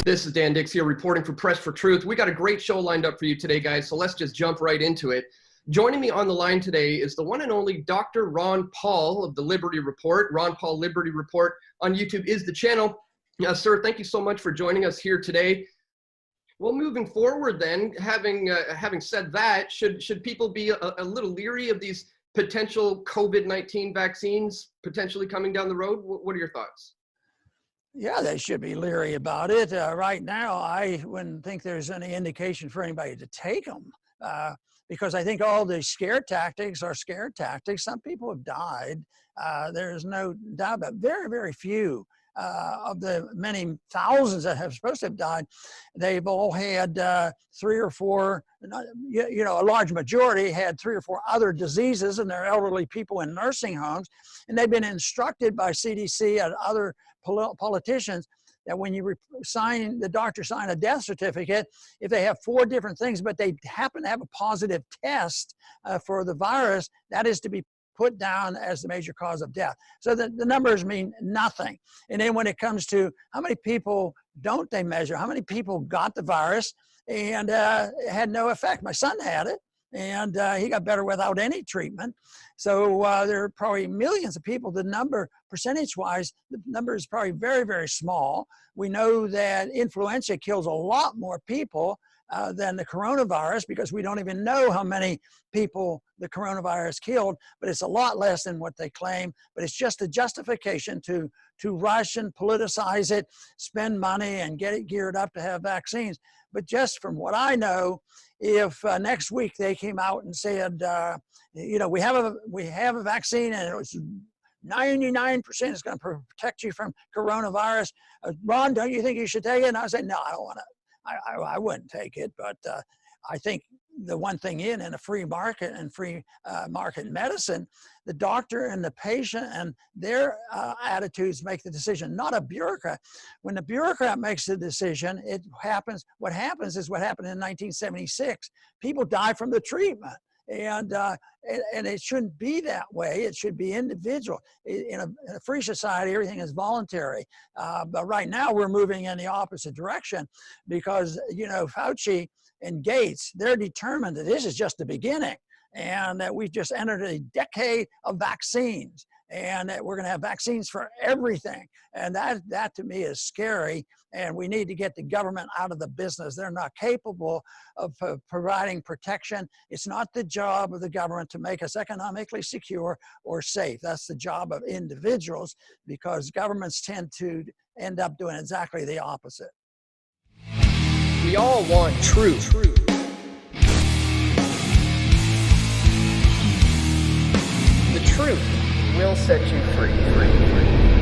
This is Dan Dix here reporting for Press for Truth. We got a great show lined up for you today, guys, so let's just jump right into it. Joining me on the line today is the one and only Dr. Ron Paul of the Liberty Report. Ron Paul Liberty Report on YouTube is the channel. Sir, thank you so much for joining us here today. Well, moving forward then, having said that, should people be a little leery of these potential COVID-19 vaccines potentially coming down the road? What are your thoughts? Yeah, they should be leery about it. Right now, I wouldn't think there's any indication for anybody to take them because I think all the scare tactics are scare tactics. Some people have died. There's no doubt about it. Very, very few of the many thousands that have supposed to have died. They've all had 3 or 4, a large majority had 3 or 4 other diseases, and they're elderly people in nursing homes. And they've been instructed by CDC and other politicians that when you the doctor sign a death certificate, if they have 4 different things, but they happen to have a positive test for the virus, that is to be put down as the major cause of death. So the numbers mean nothing. And then when it comes to how many people don't they measure, how many people got the virus and it had no effect. My son had it and he got better without any treatment. So there are probably millions of people. The number, percentage-wise, the number is probably very, very small. We know that influenza kills a lot more people than the coronavirus because we don't even know how many people the coronavirus killed, but it's a lot less than what they claim. But it's just a justification to rush and politicize it, spend money and get it geared up to have vaccines. But just from what I know, if next week they came out and said, we have a vaccine and it was 99% is going to protect you from coronavirus. Ron, don't you think you should take it? And I said, no, I don't want to. I wouldn't take it, but I think the one thing in a free market and free market medicine, the doctor and the patient and their attitudes make the decision, not a bureaucrat. When the bureaucrat makes the decision, what happens is what happened in 1976. People die from the treatment. And it shouldn't be that way. It should be individual. In a free society, everything is voluntary. But right now, we're moving in the opposite direction because, Fauci and Gates, they're determined that this is just the beginning and that we've just entered a decade of vaccines and that we're going to have vaccines for everything. And that to me is scary. And we need to get the government out of the business. They're not capable of providing protection. It's not the job of the government to make us economically secure or safe. That's the job of individuals because governments tend to end up doing exactly the opposite. We all want truth. The truth will set you free.